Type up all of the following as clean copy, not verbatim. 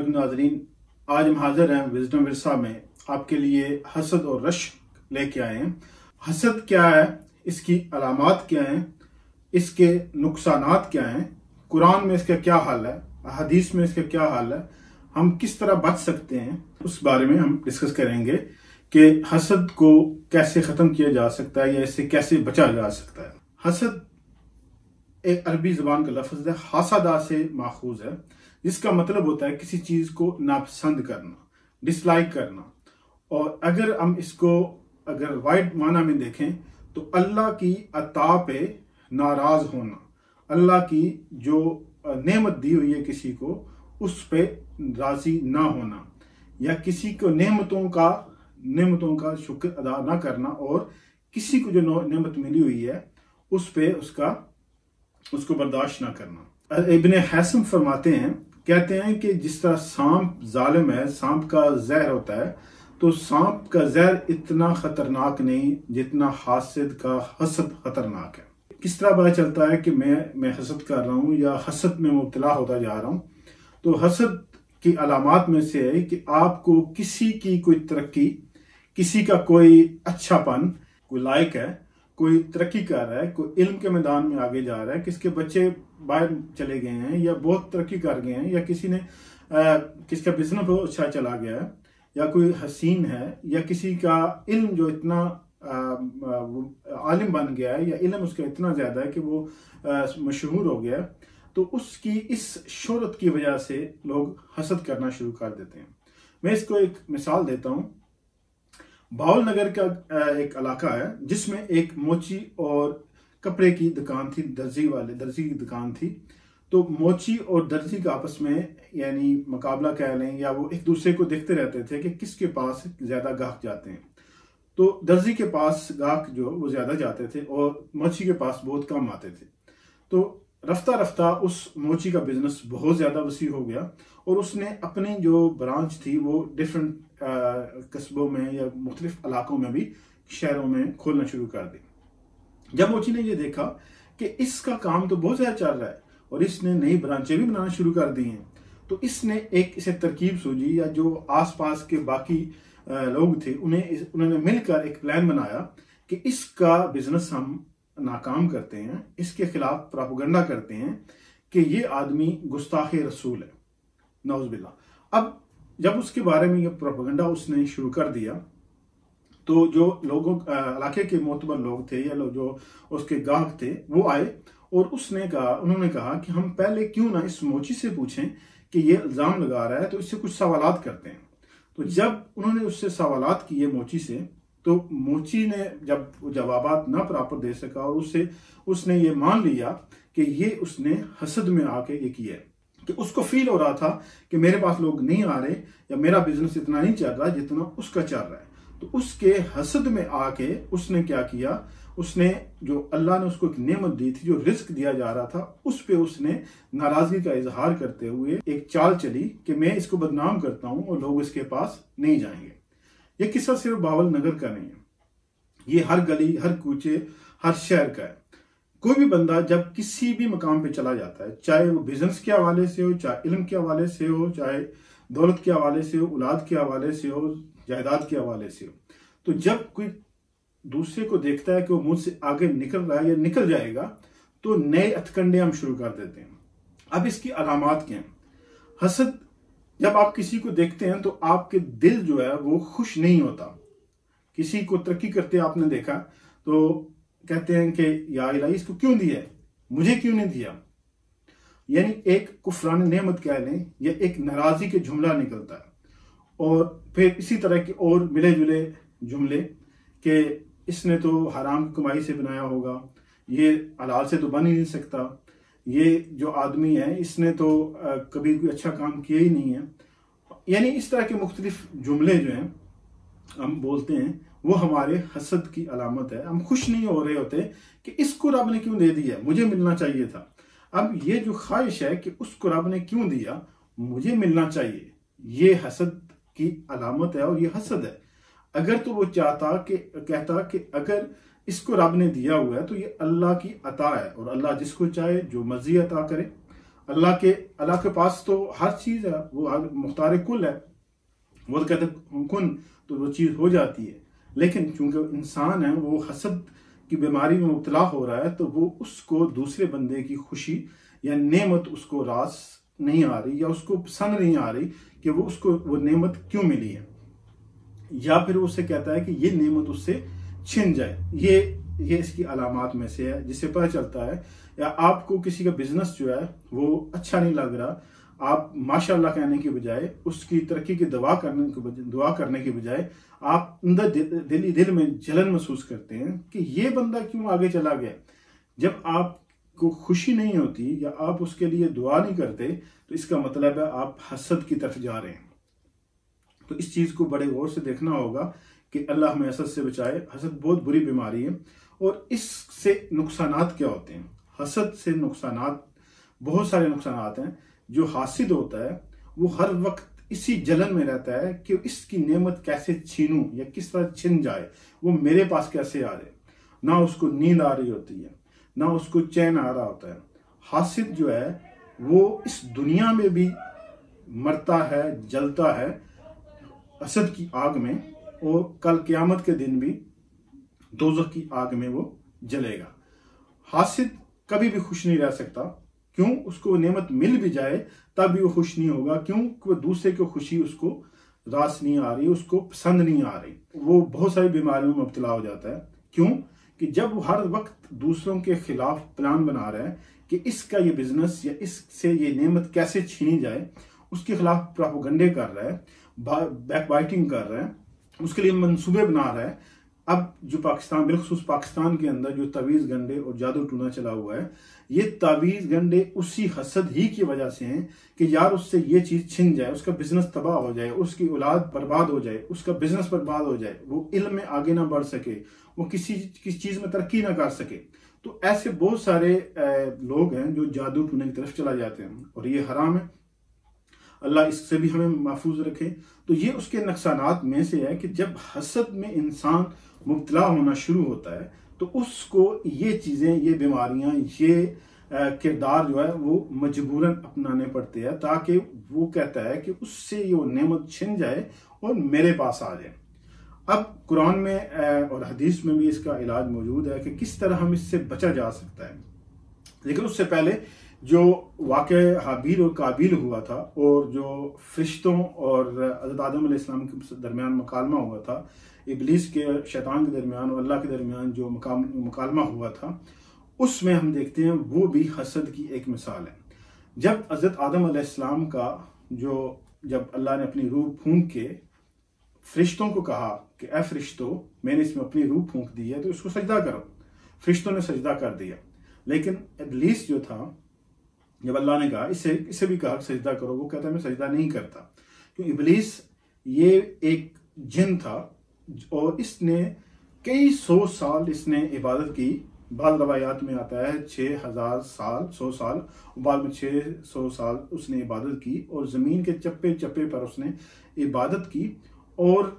अस्सलाम नाज़रीन, आज हम हाजिर हैं विजडम विरसा में आपके लिए हसद और रश्क लेके आए हैं। हसद क्या है, इसकी अलामात क्या हैं, इसके नुकसानात क्या हैं, कुरान में इसका क्या हाल है, हदीस में इसका क्या हाल है, हम किस तरह बच सकते हैं, उस बारे में हम डिस्कस करेंगे कि हसद को कैसे ख़त्म किया जा सकता है या इससे कैसे बचा जा सकता है। हसद एक अरबी ज़बान का लफ्ज़ है, हासदा से माखूज है, जिसका मतलब होता है किसी चीज़ को नापसंद करना, डिसलाइक करना। और अगर हम इसको अगर वाइड माना में देखें तो अल्लाह की अता पे नाराज़ होना, अल्लाह की जो नेमत दी हुई है किसी को उस पे राज़ी ना होना, या किसी को नेमतों का शुक्र अदा ना करना, और किसी को जो नेमत मिली हुई है उस पे उसको बर्दाश्त ना करना। इब्ने हैसम फरमाते हैं, कहते हैं कि जिस तरह सांप जालिम है, सांप का जहर होता है, तो सांप का जहर इतना खतरनाक नहीं जितना हासिद का हसद खतरनाक है। किस तरह पता चलता है कि मैं हसद कर रहा हूँ या हसद में मुब्तला होता जा रहा हूँ? तो हसद की अलामात में से है कि आपको किसी की कोई तरक्की, किसी का कोई अच्छापन, कोई लायक है, कोई तरक्की कर रहा है, कोई इल्म के मैदान में आगे जा रहा है, किसके बच्चे बाहर चले गए हैं या बहुत तरक्की कर गए हैं, या किसका बिजनेस बहुत अच्छा चला गया है, या कोई हसीन है, या किसी का इल्म जो इतना आलिम बन गया है, या इल्म उसका इतना ज़्यादा है कि वो मशहूर हो गया है, तो उसकी इस शोहरत की वजह से लोग हसद करना शुरू कर देते हैं। मैं इसको एक मिसाल देता हूँ। भावल नगर का एक इलाका है जिसमें एक मोची और कपड़े की दुकान थी, दर्जी की दुकान थी। तो मोची और दर्जी का आपस में यानी मुकाबला कह लें, या वो एक दूसरे को देखते रहते थे कि किसके पास ज्यादा गाहक जाते हैं। तो दर्जी के पास गाहक जो वो ज्यादा जाते थे और मोची के पास बहुत कम आते थे। तो रफ्ता रफ्ता उस मोची का बिजनेस बहुत ज्यादा वसी हो गया और उसने अपनी जो ब्रांच थी वो डिफरेंट कस्बों में या मुख्तलिफ इलाकों में भी, शहरों में खोलना शुरू कर दी। जब मोची ने ये देखा कि इसका काम तो बहुत ज्यादा चल रहा है और इसने नई ब्रांचें भी बनाना शुरू कर दी हैं, तो इसने इसे तरकीब सूझी, या जो आसपास के बाकी लोग थे उन्होंने मिलकर एक प्लान बनाया कि इसका बिजनेस हम नाकाम करते हैं, इसके खिलाफ प्रोपेगेंडा करते हैं कि ये आदमी गुस्ताखे रसूल है, नौज़ुबिल्लाह। अब जब उसके बारे में ये प्रोपेगेंडा उसने शुरू कर दिया, तो जो लोगों इलाके के मोतबर लोग थे या लोग जो उसके गाहक थे वो आए और उन्होंने कहा कि हम पहले क्यों ना इस मोची से पूछें कि ये इल्जाम लगा रहा है, तो इससे कुछ सवालात करते हैं। तो जब उन्होंने उससे सवालात किए मोची से, तो मोची ने जब जवाबात ना प्रॉपर दे सका और उसने ये मान लिया कि ये उसने हसद में आके ये किया है, कि उसको फील हो रहा था कि मेरे पास लोग नहीं आ रहे या मेरा बिजनेस इतना नहीं चल रहा जितना उसका चल रहा है। तो उसके हसद में आके उसने क्या किया, उसने जो अल्लाह ने उसको एक नेमत दी थी, जो रिस्क दिया जा रहा था, उस पे उसने नाराजगी का इजहार करते हुए एक चाल चली कि मैं इसको बदनाम करता हूं और लोग इसके पास नहीं जाएंगे। ये किस्सा सिर्फ भावल नगर का नहीं है, ये हर गली, हर कूचे, हर शहर का है। कोई भी बंदा जब किसी भी मकाम पे चला जाता है, चाहे वो बिजनेस के हवाले से हो, चाहे इल्म के हवाले से हो, चाहे दौलत के हवाले से हो, औलाद के हवाले से हो, जायदाद के हवाले से हो, तो जब कोई दूसरे को देखता है कि वो मुझसे आगे निकल रहा है या निकल जाएगा, तो नए हथकंडे हम शुरू कर देते हैं। अब इसकी अलामात क्या हैं? हसद, जब आप किसी को देखते हैं तो आपके दिल जो है वो खुश नहीं होता। किसी को तरक्की करते आपने देखा तो कहते हैं कि या इलाही इसको क्यों दिया है, मुझे क्यों नहीं दिया। यानी एक कुफरान नेमत कह लें या एक नाराजगी के जुमला निकलता है, और फिर इसी तरह के और मिले जुले जुमले कि इसने तो हराम की कमाई से बनाया होगा, ये हलाल से तो बन ही नहीं सकता, ये जो आदमी है इसने तो कभी कोई अच्छा काम किया ही नहीं है। यानी इस तरह के मुख्तलिफ जुमले जो हैं हम बोलते हैं वो हमारे हसद की अलामत है। हम खुश नहीं हो रहे होते कि इसको रब ने क्यों दे दिया, मुझे मिलना चाहिए था। अब ये जो ख्वाहिश है कि उसको रब ने क्यों दिया, मुझे मिलना चाहिए, ये हसद की अलामत है और ये हसद है। अगर तो वो कहता कि अगर इसको रब ने दिया हुआ है तो ये अल्लाह की अता है, और अल्लाह जिसको चाहे जो मर्जी अता करे। अल्लाह के पास तो हर चीज है, वो मुख्तार कुल है, वो तो कहते कुन तो वो चीज हो जाती है। लेकिन चूंकि इंसान है वो हसद की बीमारी में मुब्तला हो रहा है, तो वो उसको दूसरे बंदे की खुशी या नेमत उसको रास नहीं आ रही या उसको पसंद नहीं आ रही कि वो उसको वो नेमत क्यों मिली है, या फिर उससे कहता है कि ये नेमत उससे छिन जाए। ये इसकी अलामात में से है, जिससे पता चलता है। या आपको किसी का बिजनेस जो है वो अच्छा नहीं लग रहा, आप माशाल्लाह कहने की बजाय उसकी तरक्की की दुआ करने की बजाय आप अंदर दिल में जलन महसूस करते हैं कि ये बंदा क्यों आगे चला गया। जब आपको खुशी नहीं होती या आप उसके लिए दुआ नहीं करते, तो इसका मतलब है आप हसद की तरफ जा रहे हैं। तो इस चीज को बड़े गौर से देखना होगा कि अल्लाह हमें हसद से बचाए। हसद बहुत बुरी बीमारी है और इससे नुकसानात क्या होते हैं। हसद से नुकसानात, बहुत सारे नुकसानात हैं। जो हासिद होता है वो हर वक्त इसी जलन में रहता है कि इसकी नेमत कैसे छीनूं या किस तरह छिन जाए, वो मेरे पास कैसे आ जाए। ना उसको नींद आ रही होती है, ना उसको चैन आ रहा होता है। हासिद जो है वो इस दुनिया में भी मरता है, जलता है हसद की आग में, और कल क़यामत के दिन भी दोज़ख की आग में वो जलेगा। हासिद कभी भी खुश नहीं रह सकता। क्यों? उसको नेमत मिल भी जाए तब भी वो खुश नहीं होगा। क्यों? वो दूसरे की खुशी उसको रास नहीं आ रही, उसको पसंद नहीं आ रही, वो बहुत सारी बीमारियों में मुब्तला हो जाता है। क्यों? कि जब वो हर वक्त दूसरों के खिलाफ प्लान बना रहा है कि इसका ये बिजनेस या इससे ये नेमत कैसे छीनी जाए, उसके खिलाफ प्रोपेगेंडे कर रहा है, बैकबाइटिंग कर रहा है, उसके लिए मंसूबे बना रहा है। अब जो पाकिस्तान, बिलखुसूस पाकिस्तान के अंदर जो तावीज़ गंडे और जादू टूना चला हुआ है, ये तावीज़ गंडे उसी हसद ही की वजह से हैं कि यार उससे ये चीज छिन जाए, उसका बिजनेस तबाह हो जाए, उसकी औलाद बर्बाद हो जाए, उसका बिजनेस बर्बाद हो जाए, वो इल्म में आगे ना बढ़ सके, वो किसी चीज में तरक्की ना कर सके। तो ऐसे बहुत सारे लोग हैं जो जादू टूने की तरफ चला जाते हैं और ये हराम है। अल्लाह इससे भी हमें महफूज रखे। तो ये उसके नुकसानात में से है कि जब हसद में इंसान मुब्तला होना शुरू होता है तो उसको ये चीजें, ये बीमारियां, ये किरदार जो है वो मजबूरन अपनाने पड़ते हैं, ताकि वो कहता है कि उससे ये नेमत छिन जाए और मेरे पास आ जाए। अब कुरान में और हदीस में भी इसका इलाज मौजूद है कि किस तरह हम इससे बचा जा सकता है। लेकिन उससे पहले जो वाक़ हाबील और काबिल हुआ था और जो फरिश्तों और हज़रत आदम अलैहिस्सलाम के दरमियान मुकालमा हुआ था, इब्लीस के, शैतान के दरमियान और अल्लाह के दरमियान जो मुकालमा हुआ था, उसमें हम देखते हैं वो भी हसद की एक मिसाल है। जब हज़रत आदम अलैहिस्सलाम का जब अल्लाह ने अपनी रूह फूंक के फरिश्तों को कहा कि ए फरिश्तों, मैंने इसमें अपनी रूह फूंक दी है तो इसको सजदा करो, फरिश्तों ने सजदा कर दिया। लेकिन इब्लीस जो था, जब अल्लाह ने कहा इसे भी कहा सजदा करो, वो कहता है मैं सजदा नहीं करता। क्योंकि इब्लीस ये एक जिन था और इसने कई 100 साल इसने इबादत की। बाद रवायात में आता है 6000 साल, 100 साल, और बाद में 600 साल उसने इबादत की और जमीन के चप्पे चप्पे पर उसने इबादत की। और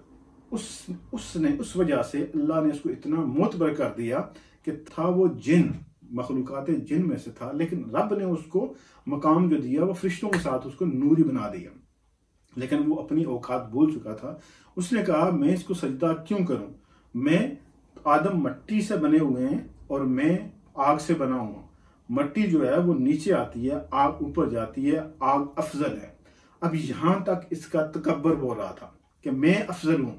उसने उस वजह से अल्लाह ने उसको इतना मोतबर कर दिया कि था वो जिन, मखलूकात जिन में से था, लेकिन रब ने उसको मकाम जो दिया वो फरिश्तों के साथ उसको नूरी बना दिया। लेकिन वो अपनी औकात भूल चुका था। उसने कहा मैं इसको सजदा क्यों करूं, मैं आदम मट्टी से बने हुए हैं और मैं आग से बना हुआ। मट्टी जो है वो नीचे आती है, आग ऊपर जाती है, आग अफजल है। अब यहां तक इसका तकब्बर बोल रहा था कि मैं अफजल हूं,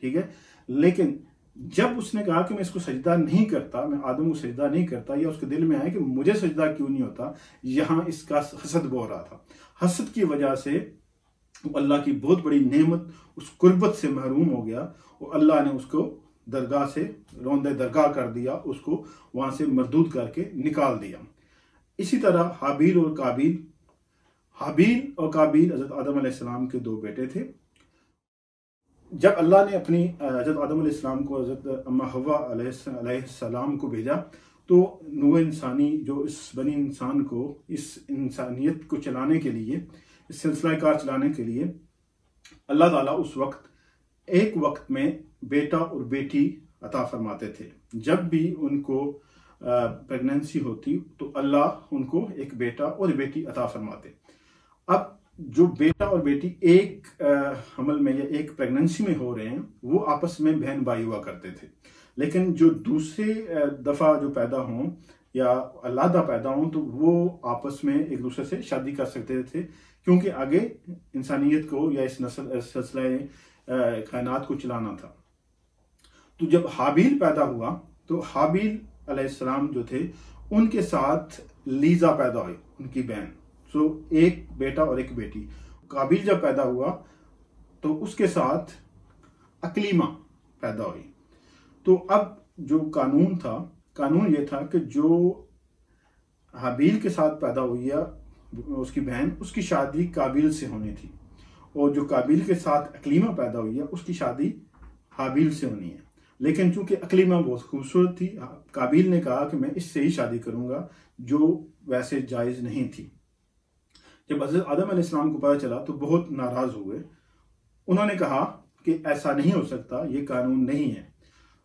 ठीक है। लेकिन जब उसने कहा कि मैं इसको सजदा नहीं करता, मैं आदम को सजदा नहीं करता, या उसके दिल में आया कि मुझे सजदा क्यों नहीं होता, यहां इसका हसद बोल रहा था। हसद की वजह से अल्लाह की बहुत बड़ी नेमत, उस कुर्बत से महरूम हो गया और अल्लाह ने उसको दरगाह से रौंदे दरगाह कर दिया, उसको वहां से मरदूद करके निकाल दिया। इसी तरह हाबील और काबिल हजरत आदम अलैहिस्सलाम के 2 बेटे थे। जब अल्लाह ने अपनी हजरत आदम अलैहिस्सलाम को हजरत अम्मा हव्वा अलैहिस्सलाम को भेजा, तो नूह इंसानी, जो इस बनी इंसान को, इस इंसानियत को चलाने के लिए, इस सिलसिला कार चलाने के लिए अल्लाह ताला उस वक्त एक वक्त में बेटा और बेटी अता फरमाते थे। जब भी उनको प्रेगनेंसी होती तो अल्लाह उनको एक बेटा और बेटी अता फरमाते। अब जो बेटा और बेटी एक हमल में या एक प्रेगनेंसी में हो रहे हैं वो आपस में बहन भाई हुआ करते थे, लेकिन जो दूसरे दफा जो पैदा हों या अलादा पैदा हों तो वो आपस में एक दूसरे से शादी कर सकते थे, क्योंकि आगे इंसानियत को या इस सिलसिला कायनात को चलाना था। तो जब हाबील पैदा हुआ तो हाबील अलैहिस्सलाम जो थे उनके साथ लीजा पैदा हुई, उनकी बहन। सो एक बेटा और एक बेटी। काबिल जब पैदा हुआ तो उसके साथ अकलीमा पैदा हुई। तो अब जो कानून ये था कि जो हाबील के साथ पैदा हुई है उसकी बहन, उसकी शादी काबिल से होनी थी, और जो काबिल के साथ अकलीमा पैदा हुई है उसकी शादी हाबील से होनी है। लेकिन चूंकि अकलीमा बहुत खूबसूरत थी, काबिल ने कहा कि मैं इससे ही शादी करूंगा, जो वैसे जायज नहीं थी। जब हज़रत आदम अलैहिस्सलाम को पता चला तो बहुत नाराज हुए। उन्होंने कहा कि ऐसा नहीं हो सकता, ये कानून नहीं है।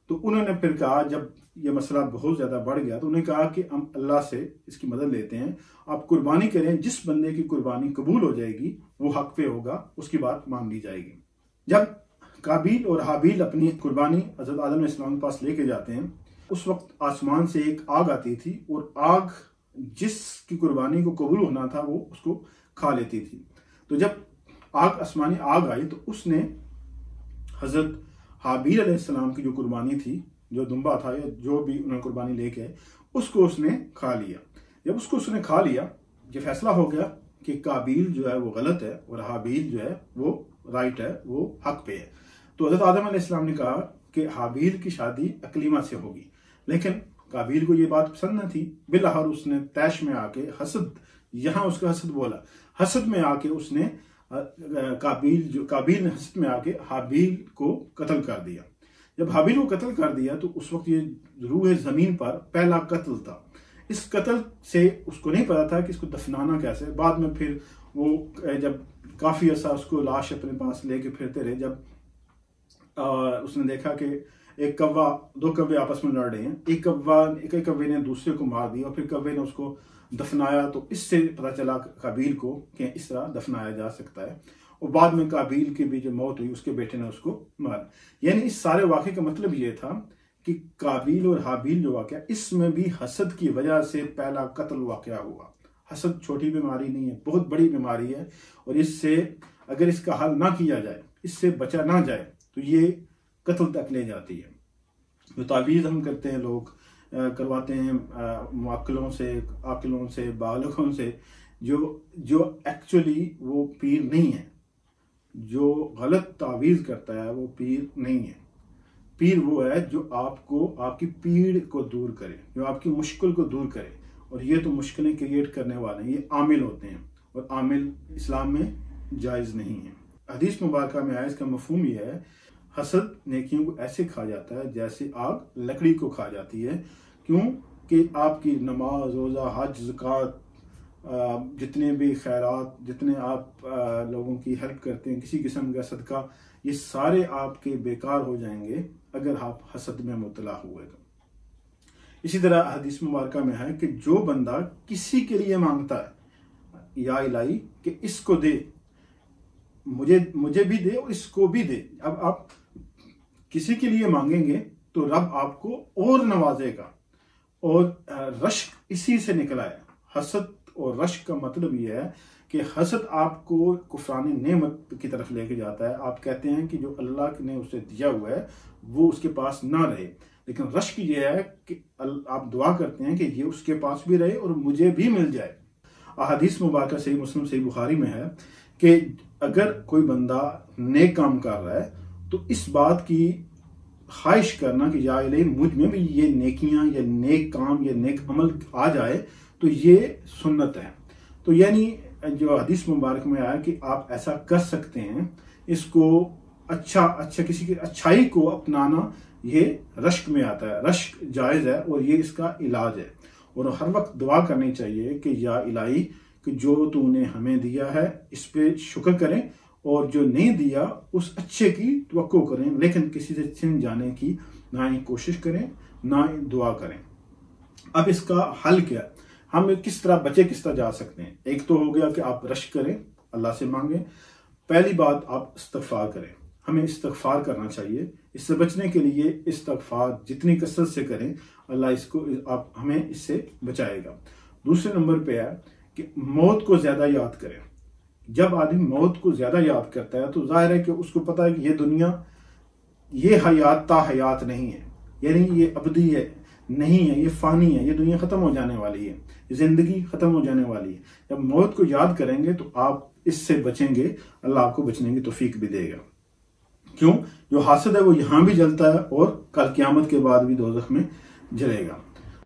तो उन्होंने फिर कहा, जब ये मसला बहुत ज़्यादा बढ़ गया तो उन्होंने कहा कि हम अल्लाह से इसकी मदद लेते हैं, आप कुर्बानी करें, जिस बंदे की कुर्बानी कबूल हो जाएगी वो हक पे होगा, उसकी बात मान ली जाएगी। जब काबिल और हाबील अपनी कुर्बानी हज़रत आदम अलैहिस्सलाम के पास लेके जाते हैं, उस वक्त आसमान से एक आग आती थी और आग जिसकी कुर्बानी को कबूल होना था वो उसको खा लेती थी। तो जब आसमानी आग आई तो उसने हज़रत हाबील अलैहिस्सलाम की जो कुर्बानी थी, जो दुम्बा था या जो भी उन्होंने कुर्बानी लेके आए, उसको उसने खा लिया। जब उसको उसने खा लिया, ये फैसला हो गया कि काबिल जो है वो गलत है और हाबील जो है वो राइट है, वो हक पे है। तो हज़रत आदम अलैहिस्सलाम ने कहा कि हाबील की शादी अकलीमा से होगी, लेकिन काबिल को ये बात पसंद न थी। बिलहर उसने तैश में आके हसद, यहाँ उसका हसद बोला, हसद में आके उसने काबिल ने हसद में आके हाबील को कत्ल कर दिया। जब हाबील को कत्ल कर दिया तो उस वक्त ये रूह ज़मीन पर पहला कत्ल था। इस कत्ल से उसको नहीं पता था कि इसको दफनाना कैसे। बाद में फिर वो जब काफ़ी अर्सा उसको लाश अपने पास लेके फिरते रहे, जब उसने देखा कि एक कौवा, दो कौवे आपस में लड़ रहे हैं, एक कौवे ने दूसरे को मार दिया और फिर कौवे ने उसको दफनाया। तो इससे पता चला काबिल को कि इस तरह दफनाया जा सकता है। और बाद में काबिल की भी जो मौत हुई उसके बेटे ने उसको मारा। यानी इस सारे वाक़े का मतलब ये था कि काबिल और हाबील जो वाक़या, इसमें भी हसद की वजह से पहला कत्ल वाक़या हुआ। हसद छोटी बीमारी नहीं है, बहुत बड़ी बीमारी है, और इससे अगर इसका हल ना किया जाए, इससे बचा ना जाए तो ये कत्ल तक ले जाती है। जो तावीज़ हम करते हैं, लोग करवाते हैं मुअक्किलों से, बालिगों से, जो एक्चुअली वो पीर नहीं है। जो गलत तावीज़ करता है वो पीर नहीं है। पीर वो है जो आपको, आपकी पीड़ को दूर करे, जो आपकी मुश्किल को दूर करे, और ये तो मुश्किलें क्रिएट करने वाले, ये आमिल होते हैं, और आमिल इस्लाम में जायज़ नहीं है। हदीस मुबारक में आया, इसका मफहूम ये है, हसद नेकियों को ऐसे खा जाता है जैसे आग लकड़ी को खा जाती है। क्यों कि आपकी नमाज, रोज़ा, हज, ज़कात, जितने भी खैरात, जितने आप लोगों की हेल्प करते हैं, किसी किस्म का सदका, ये सारे आपके बेकार हो जाएंगे अगर आप हसद में मुब्तला हुए तो। इसी तरह हदीस मुबारक में है कि जो बंदा किसी के लिए मांगता है, या इलाही कि इसको दे, मुझे भी दे और इसको भी दे। अब आप किसी के लिए मांगेंगे तो रब आपको और नवाजेगा, और रश्क इसी से निकला है। हसद और रश्क का मतलब यह है कि हसद आपको कुफरानी नेमत की तरफ लेके जाता है। आप कहते हैं कि जो अल्लाह ने उसे दिया हुआ है वो उसके पास ना रहे, लेकिन रश्क ये है कि आप दुआ करते हैं कि ये उसके पास भी रहे और मुझे भी मिल जाए। हदीस मुबारक सही मुस्लिम, सही बुखारी में है कि अगर कोई बंदा नेक काम कर रहा है तो इस बात की ख्वाहिश करना कि या इलाही मुझ में भी ये नेकियां या नेक काम या नेक अमल आ जाए, तो ये सुन्नत है। तो यानी जो हदीस मुबारक में आया कि आप ऐसा कर सकते हैं, इसको अच्छा किसी की अच्छाई को अपनाना, ये रश्क में आता है। रश्क जायज़ है और ये इसका इलाज है। और हर वक्त दुआ करनी चाहिए कि या इलाही कि जो तूने हमें दिया है इस पे शुक्र करें, और जो नहीं दिया उस अच्छे की तवक्को करें, लेकिन किसी से छिन जाने की ना ही कोशिश करें, ना ही दुआ करें। अब इसका हल क्या है, हम किस तरह बचे, किस तरह जा सकते हैं। एक तो हो गया कि आप रश करें, अल्लाह से मांगें। पहली बात, आप इस्तगफार करें, हमें इस्तगफार करना चाहिए। इससे बचने के लिए इस्तगफार जितनी कसरत से करें, अल्लाह इसको आप हमें इससे बचाएगा। दूसरे नंबर पे है कि मौत को ज्यादा याद करें। जब आदमी मौत को ज्यादा याद करता है तो जाहिर है कि उसको पता है कि ये दुनिया, ये हयात ता हयात नहीं है, यानी ये अबदी है नहीं है, ये फानी है, ये दुनिया खत्म हो जाने वाली है, जिंदगी खत्म हो जाने वाली है। जब मौत को याद करेंगे तो आप इससे बचेंगे, अल्लाह आपको बचने की तौफीक भी देगा। क्यों? जो हासद है वो यहाँ भी जलता है और कल क़यामत के बाद भी दोज़ख में जलेगा।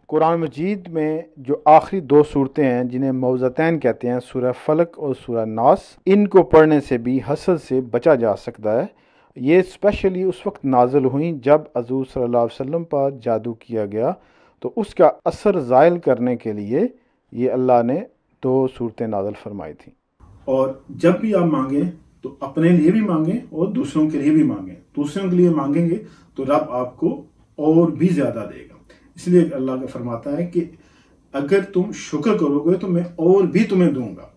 कुरान मजीद में जो आखिरी 2 सूरतें हैं जिन्हें मौज़तैन कहते हैं, सूरह फलक और सूरह नास, इनको पढ़ने से भी हसद से बचा जा सकता है। ये स्पेशली उस वक्त नाजिल हुई जब हज़ूर सल्लल्लाहु अलैहि वसल्लम पर जादू किया गया, तो उसका असर ज़ायल करने के लिए ये अल्लाह ने 2 सूरतें नाजिल फरमाई थी। और जब भी आप मांगे तो अपने लिए भी मांगे और दूसरों के लिए भी मांगे। दूसरों के लिए मांगेंगे तो रब आपको और भी ज्यादा देगा। इसलिए अल्लाह का फरमाता है कि अगर तुम शुक्र करोगे तो मैं और भी तुम्हें दूंगा।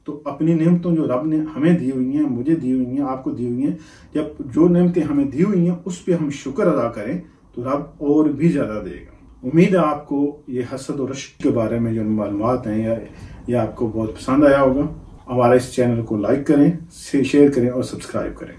तो अपनी नेमतों जो रब ने हमें दी हुई हैं, मुझे दी हुई हैं, आपको दी हुई हैं, जब जो नेमतें हमें दी हुई हैं उस पर हम शुक्र अदा करें तो रब और भी ज्यादा देगा। उम्मीद है आपको ये हसद और रश्क के बारे में जो मालूमात हैं या आपको बहुत पसंद आया होगा। हमारे इस चैनल को लाइक करें, शेयर करें और सब्सक्राइब करें।